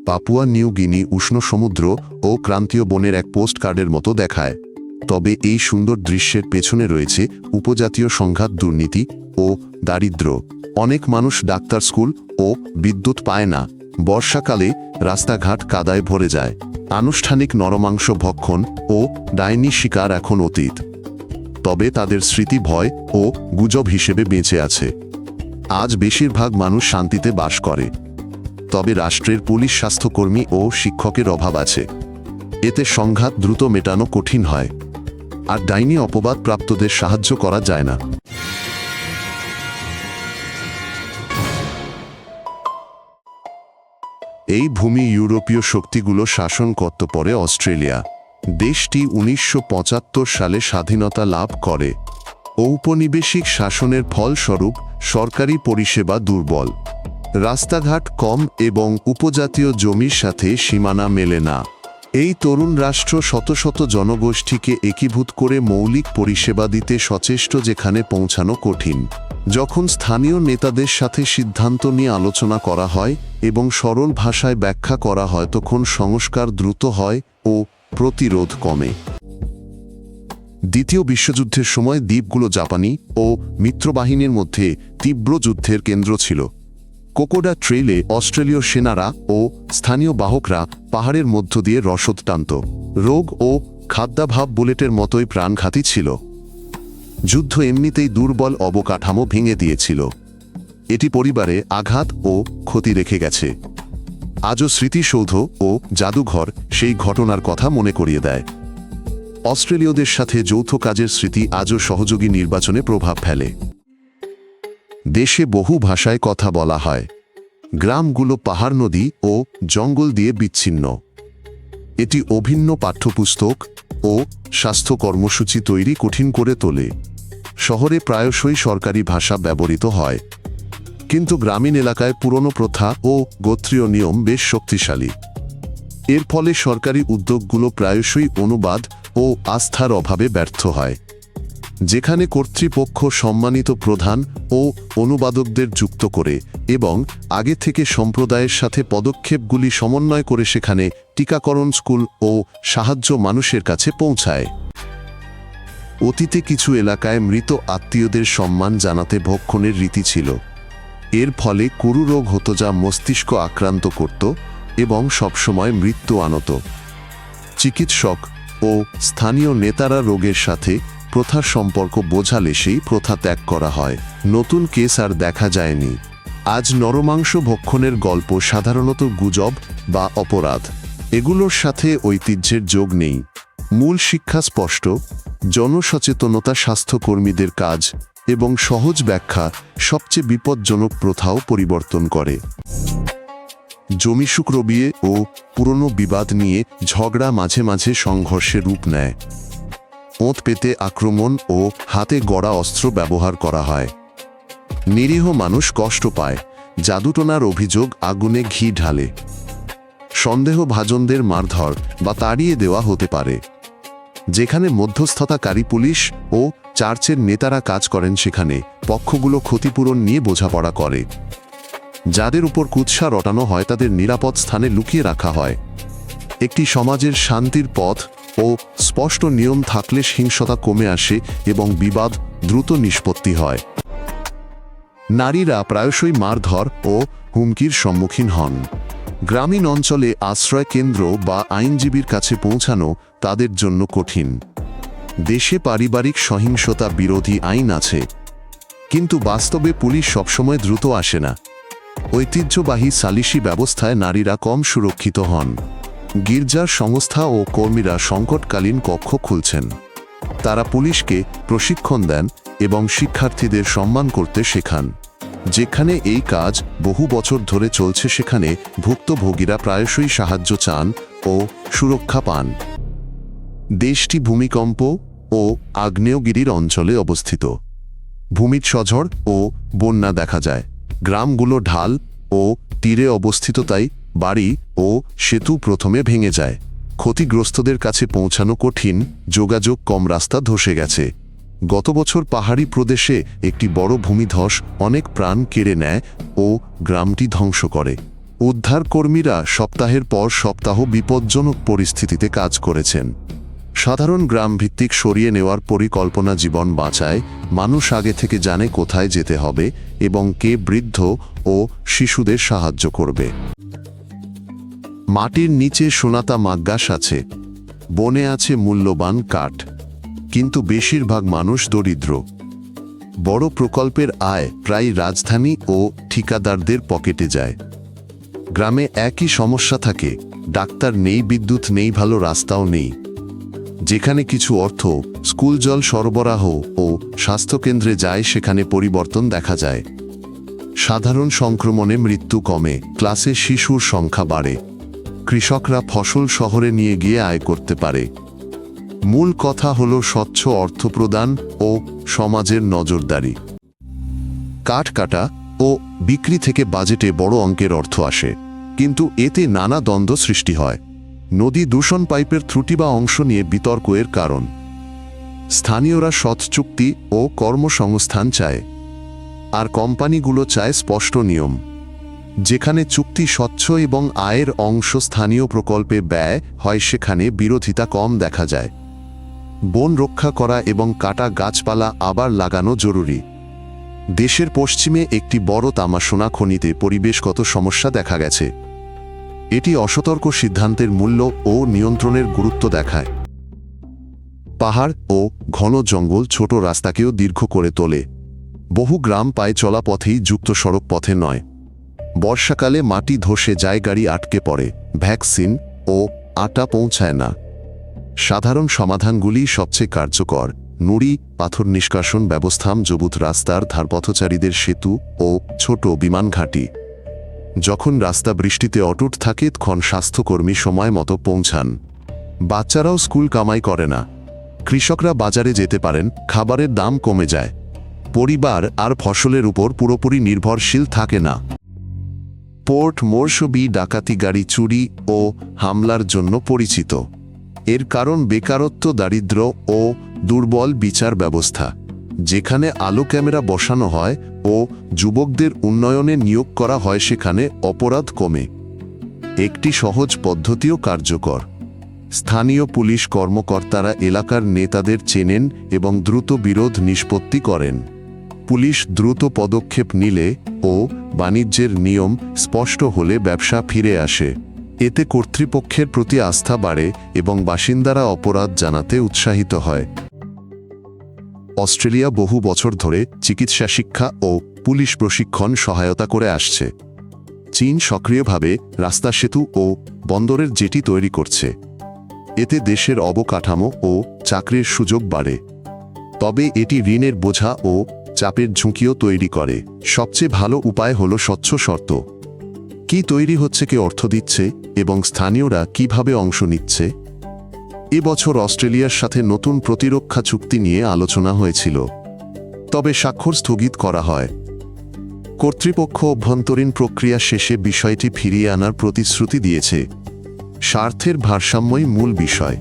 Papua New Guinea উষ্ণ সমুদ্র ও ক্রান্তীয় বনের এক পোস্ট কার্ডের মতো দেখায়। তবে এই সুন্দর দৃশ্যের পেছনে রয়েছে উপজাতীয় সংঘাত, দুর্নীতি ও দারিদ্র্য। অনেক মানুষ ডাক্তার, স্কুল ও বিদ্যুৎ পায় না। বর্ষাকালে রাস্তাঘাট কাদায় ভরে যায়। আনুষ্ঠানিক নরমাংস ভক্ষণ ও ডাইনি শিকার এখন অতীত। তবে তাদের স্মৃতি ভয় ও গুজব হিসেবে বেঁচে আছে। আজ বেশিরভাগ মানুষ শান্তিতে বাস করে, তবে রাষ্ট্রের পুলিশ, স্বাস্থ্যকর্মী ও শিক্ষকের অভাব আছে। এতে সংঘাত দ্রুত মেটানো কঠিন হয়, আর ডাইনি অপবাদ প্রাপ্তদের সাহায্য করা যায় না। এই ভূমি ইউরোপীয় শক্তিগুলো শাসন করতে পরে অস্ট্রেলিয়া। দেশটি 1975 সালে স্বাধীনতা লাভ করে। ঔপনিবেশিক শাসনের ফলস্বরূপ সরকারি পরিষেবা দুর্বল, রাস্তাঘাট কম এবং উপজাতীয় জমির সাথে সীমানা মেলে না। এই তরুণ রাষ্ট্র শত শত জনগোষ্ঠীকে একীভূত করে মৌলিক পরিষেবা দিতে সচেষ্ট, যেখানে পৌঁছানো কঠিন। যখন স্থানীয় নেতাদের সাথে সিদ্ধান্ত নিয়ে আলোচনা করা হয় এবং সরল ভাষায় ব্যাখ্যা করা হয়, তখন সংস্কার দ্রুত হয় ও প্রতিরোধ কমে। দ্বিতীয় বিশ্বযুদ্ধের সময় দ্বীপগুলো জাপানি ও মিত্রবাহিনীর মধ্যে তীব্র যুদ্ধের কেন্দ্র ছিল। কোকোডা ট্রেইলে অস্ট্রেলীয় সেনারা ও স্থানীয় বাহকরা পাহাড়ের মধ্য দিয়ে রসদ টানত। রোগ ও খাদ্যাভাব বুলেটের মতোই প্রাণঘাতী ছিল। যুদ্ধ এমনিতেই দুর্বল অবকাঠামো ভেঙে দিয়েছিল। এটি পরিবারে আঘাত ও ক্ষতি রেখে গেছে। আজও স্মৃতিসৌধ ও জাদুঘর সেই ঘটনার কথা মনে করিয়ে দেয়। অস্ট্রেলীয়দের সাথে যৌথ কাজের স্মৃতি আজও সহযোগী নির্বাচনে প্রভাব ফেলে। দেশে বহু ভাষায় কথা বলা হয়। গ্রামগুলো পাহাড়, নদী ও জঙ্গল দিয়ে বিচ্ছিন্ন। এটি অভিন্ন পাঠ্যপুস্তক ও স্বাস্থ্য কর্মসূচি তৈরি কঠিন করে তোলে। শহরে প্রায়শই সরকারি ভাষা ব্যবহৃত হয়, কিন্তু গ্রামীণ এলাকায় পুরনো প্রথা ও গোত্রীয় নিয়ম বেশ শক্তিশালী। এর ফলে সরকারি উদ্যোগগুলো প্রায়শই অনুবাদ ও আস্থার অভাবে ব্যর্থ হয়। যেখানে কর্তৃপক্ষ সম্মানিত প্রধান ও অনুবাদকদের যুক্ত করে এবং আগে থেকে সম্প্রদায়ের সাথে পদক্ষেপগুলি সমন্বয় করে, সেখানে টিকাকরণ, স্কুল ও সাহায্য মানুষের কাছে পৌঁছায়। অতীতে কিছু এলাকায় মৃত আত্মীয়দের সম্মান জানাতে ভক্ষণের রীতি ছিল। এর ফলে কুরু রোগ হতো, যা মস্তিষ্ক আক্রান্ত করত এবং সবসময় মৃত্যু আনত। চিকিৎসক ও স্থানীয় নেতারা রোগের সাথে প্রথার সম্পর্ক বোঝালে সেই প্রথা ত্যাগ করা হয়। নতুন কেস আর দেখা যায়নি। আজ নরমাংস ভক্ষণের গল্প সাধারণত গুজব বা অপরাধ। এগুলোর সাথে ঐতিহ্যের যোগ নেই। মূল শিক্ষা স্পষ্ট: জনসচেতনতা, স্বাস্থ্যকর্মীদের কাজ এবং সহজ ব্যাখ্যা সবচেয়ে বিপজ্জনক প্রথাও পরিবর্তন করে। জমি শুকনো বিয়ে ও পুরনো বিবাদ নিয়ে ঝগড়া মাঝে মাঝে সংঘর্ষে রূপ নেয়। ওঁত পেতে আক্রমণ ও হাতে গড়া অস্ত্র ব্যবহার করা হয়। নিরীহ মানুষ কষ্ট পায়। জাদুটোনার অভিযোগ আগুনে ঘি ঢালে। সন্দেহভাজনদের মারধর বা তাড়িয়ে দেওয়া হতে পারে। যেখানে মধ্যস্থতাকারী পুলিশ ও চার্চের নেতারা কাজ করেন, সেখানে পক্ষগুলো ক্ষতিপূরণ নিয়ে বোঝাপড়া করে। যাদের উপর কুৎসা রটানো হয়, তাদের নিরাপদ স্থানে লুকিয়ে রাখা হয়। একটি সমাজের শান্তির পথ ও স্পষ্ট নিয়ম থাকলে হিংসতা কমে আসে এবং বিবাদ দ্রুত নিষ্পত্তি হয়। নারীরা প্রায়শই মারধর ও হুমকির সম্মুখীন হন। গ্রামীণ অঞ্চলে আশ্রয় কেন্দ্র বা আইনজীবীর কাছে পৌঁছানো তাদের জন্য কঠিন। দেশে পারিবারিক সহিংসতা বিরোধী আইন আছে, কিন্তু বাস্তবে পুলিশ সবসময় দ্রুত আসে না। ঐতিহ্যবাহী সালিশি ব্যবস্থায় নারীরা কম সুরক্ষিত হন। গির্জার সংস্থা ও কর্মীরা সংকটকালীন কক্ষ খুলছেন। তারা পুলিশকে প্রশিক্ষণ দেন এবং শিক্ষার্থীদের সম্মান করতে শেখান। যেখানে এই কাজ বহু বছর ধরে চলছে, সেখানে ভুক্তভোগীরা প্রায়শই সাহায্য চান ও সুরক্ষা পান। দেশটি ভূমিকম্প ও আগ্নেয়গিরির অঞ্চলে অবস্থিত। ভূমিস্খলন ও বন্যা দেখা যায়। গ্রামগুলো ঢাল ও তীরে অবস্থিত, তাই বাড়ি ও সেতু প্রথমে ভেঙে যায়। ক্ষতিগ্রস্তদের কাছে পৌঁছানো কঠিন, যোগাযোগ কম, রাস্তা ধসে গেছে। গত বছর পাহাড়ি প্রদেশে একটি বড় ভূমিধস অনেক প্রাণ কেড়ে নেয় ও গ্রামটি ধ্বংস করে। উদ্ধারকর্মীরা সপ্তাহের পর সপ্তাহ বিপজ্জনক পরিস্থিতিতে কাজ করেছেন। সাধারণ গ্রামভিত্তিক সরিয়ে নেওয়ার পরিকল্পনা জীবন বাঁচায়। মানুষ আগে থেকে জানে কোথায় যেতে হবে এবং কে বৃদ্ধ ও শিশুদের সাহায্য করবে। মাটির নিচে সোনাতা মাগ্গাস আছে, বনে আছে মূল্যবান কাঠ, কিন্তু বেশিরভাগ মানুষ দরিদ্র। বড় প্রকল্পের আয় প্রায় রাজধানী ও ঠিকাদারদের পকেটে যায়। গ্রামে একই সমস্যা থাকে, ডাক্তার নেই, বিদ্যুৎ নেই, ভালো রাস্তাও নেই। যেখানে কিছু অর্থ স্কুল জল সরবরাহ ও স্বাস্থ্যকেন্দ্রে যায়, সেখানে পরিবর্তন দেখা যায়। সাধারণ সংক্রমণে মৃত্যু কমে, ক্লাসে শিশুর সংখ্যা বাড়ে, কৃষকরা ফসল শহরে নিয়ে গিয়ে আয় করতে পারে। মূল কথা হলো স্বচ্ছ অর্থ প্রদান ও সমাজের নজরদারি। কাঠ কাটা ও বিক্রি থেকে বাজেটে বড় অঙ্কের অর্থ আসে, কিন্তু এতে নানা দ্বন্দ্ব সৃষ্টি হয়। নদী দূষণ, পাইপের ত্রুটি বা অংশ নিয়ে বিতর্ক এর কারণ। স্থানীয়রা সৎ চুক্তি ও কর্মসংস্থান চায়, আর কোম্পানিগুলো চায় স্পষ্ট নিয়ম। যেখানে চুক্তি স্বচ্ছ এবং আয়ের অংশ স্থানীয় প্রকল্পে ব্যয় হয়, সেখানে বিরোধিতা কম দেখা যায়। বন রক্ষা করা এবং কাটা গাছপালা আবার লাগানো জরুরি। দেশের পশ্চিমে একটি বড় তামা সোনা খনিতে পরিবেশগত সমস্যা দেখা গেছে। এটি অসতর্ক সিদ্ধান্তের মূল্য ও নিয়ন্ত্রণের গুরুত্ব দেখায়। পাহাড় ও ঘন জঙ্গল ছোট রাস্তাকেও দীর্ঘ করে তোলে। বহু গ্রাম পায়ে চলা পথেই যুক্ত, সড়ক পথে নয়। বর্ষাকালে মাটি ধসে যায়, গাড়ি আটকে পড়ে, ভ্যাকসিন ও আটা পৌঁছায় না। সাধারণ সমাধানগুলি সবচেয়ে কার্যকর: নুড়ি পাথর নিষ্কাশন ব্যবস্থা, মজবুত রাস্তার ধার, পথচারীদের সেতু ও ছোট বিমান ঘাঁটি। যখন রাস্তা বৃষ্টিতে অটুট থাকে, তখন স্বাস্থ্যকর্মী সময় মতো পৌঁছান। বাচ্চারাও স্কুল কামাই করে না, কৃষকরা বাজারে যেতে পারেন, খাবারের দাম কমে যায়। পরিবার আর ফসলের উপর পুরোপুরি নির্ভরশীল থাকে না। পোর্ট মোরসবি ডাকাতি, গাড়ি চুরি ও হামলার জন্য পরিচিত। এর কারণ বেকারত্ব, দারিদ্র্য ও দুর্বল বিচার ব্যবস্থা। যেখানে আলো ক্যামেরা বসানো হয় ও যুবকদের উন্নয়নে নিয়োগ করা হয়, সেখানে অপরাধ কমে। একটি সহজ পদ্ধতিও কার্যকর। স্থানীয় পুলিশ কর্মকর্তারা এলাকার নেতাদের চেনেন এবং দ্রুত বিরোধ নিষ্পত্তি করেন। পুলিশ দ্রুত পদক্ষেপ নিলে ও বাণিজ্যের নিয়ম স্পষ্ট হলে ব্যবসা ফিরে আসে। এতে কর্তৃপক্ষের প্রতি আস্থা বাড়ে এবং বাসিন্দারা অপরাধ জানাতে উৎসাহিত হয়। অস্ট্রেলিয়া বহু বছর ধরে চিকিৎসা, শিক্ষা ও পুলিশ প্রশিক্ষণ সহায়তা করে আসছে। চীন সক্রিয়ভাবে রাস্তা, সেতু ও বন্দরের জেটি তৈরি করছে। এতে দেশের অবকাঠামো ও চাকরির সুযোগ বাড়ে। তবে এটি ঋণের বোঝা ও চাপের ঝুঁকিও তৈরি করে। সবচেয়ে ভালো উপায় হলো স্বচ্ছ শর্ত। কি তৈরি হচ্ছে, কে অর্থ দিচ্ছে এবং স্থানীয়রা কিভাবে অংশ নিচ্ছে। এবছর অস্ট্রেলিয়ার সাথে নতুন প্রতিরক্ষা চুক্তি নিয়ে আলোচনা হয়েছিল, তবে স্বাক্ষর স্থগিত করা হয়। কর্তৃপক্ষ অভ্যন্তরীণ প্রক্রিয়া শেষে বিষয়টি ফিরিয়ে আনার প্রতিশ্রুতি দিয়েছে। স্বার্থের ভারসাম্যই মূল বিষয়।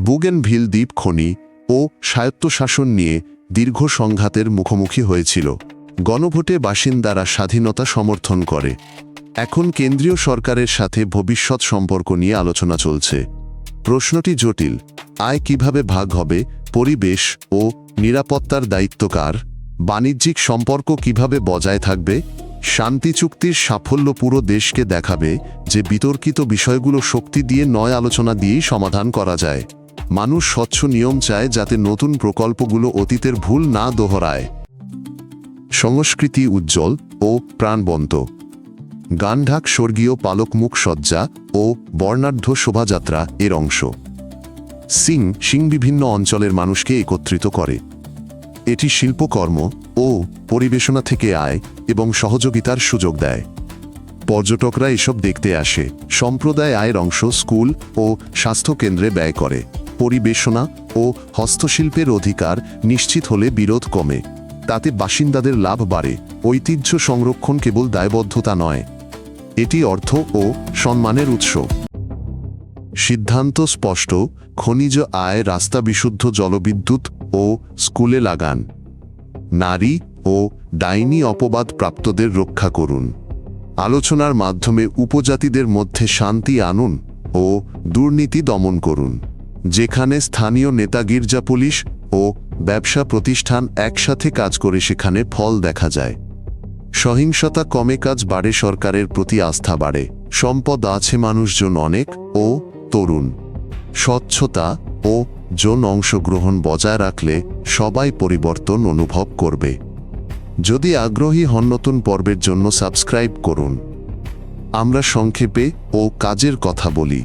বুগেনভিল দ্বীপ খনি ও স্বায়ত্তশাসন নিয়ে দীর্ঘ সংঘাতের মুখোমুখি হয়েছিল। গণভোটে বাসিন্দারা স্বাধীনতা সমর্থন করে। এখন কেন্দ্রীয় সরকারের সাথে ভবিষ্যৎ সম্পর্ক নিয়ে আলোচনা চলছে। প্রশ্নটি জটিল। আয় কিভাবে ভাগ হবে, পরিবেশ ও নিরাপত্তার দায়িত্ব কার, বাণিজ্যিক সম্পর্ক কিভাবে বজায় থাকবে। শান্তি চুক্তির সাফল্য পুরো দেশকে দেখাবে যে বিতর্কিত বিষয়গুলো শক্তি দিয়ে নয়, আলোচনা দিয়েই সমাধান করা যায়। মানুষ স্বচ্ছ নিয়ম চায়, যাতে নতুন প্রকল্পগুলো অতীতের ভুল না দোহরায়। সংস্কৃতি উজ্জ্বল ও প্রাণবন্ত। গানঢাক, স্বর্গীয় পালকমুখ সজ্জা ও বর্ণাঢ্য শোভাযাত্রা এর অংশ। সিং বিভিন্ন অঞ্চলের মানুষকে একত্রিত করে। এটি শিল্পকর্ম ও পরিবেশনা থেকে আয় এবং সহযোগিতার সুযোগ দেয়। পর্যটকরা এসব দেখতে আসে। সম্প্রদায় আয়ের অংশ স্কুল ও স্বাস্থ্যকেন্দ্রে ব্যয় করে। পরিবেশনা ও হস্তশিল্পের অধিকার নিশ্চিত হলে বিরোধ কমে। তাতে বাসিন্দাদের লাভ বাড়ে। ঐতিহ্য সংরক্ষণ কেবল দায়বদ্ধতা নয়, এটি অর্থ ও সম্মানের উৎস। সিদ্ধান্ত স্পষ্ট: খনিজ আয়, রাস্তা, বিশুদ্ধ জলবিদ্যুৎ ও স্কুলে লাগান। নারী ও ডাইনি অপবাদ প্রাপ্তদের রক্ষা করুন। আলোচনার মাধ্যমে উপজাতিদের মধ্যে শান্তি আনুন ও দুর্নীতি দমন করুন। যেখানে স্থানীয় নেতা, গির্জা, পুলিশ ও ব্যবসা প্রতিষ্ঠান একসাথে কাজ করে সেখানে ফল দেখা যায়। সহিংসতা কমে, কাজ বাড়ে, সরকারের প্রতি আস্থা বাড়ে, সম্পদ আছে মানুষজন অনেক ও তরুণ। স্বচ্ছতা ও জন অংশগ্রহণ বজায় রাখলে সবাই পরিবর্তন অনুভব করবে। যদি আগ্রহী হন, নতুন পর্বের জন্য সাবস্ক্রাইব করুন। আমরা সংক্ষেপে ও কাজের কথা বলি।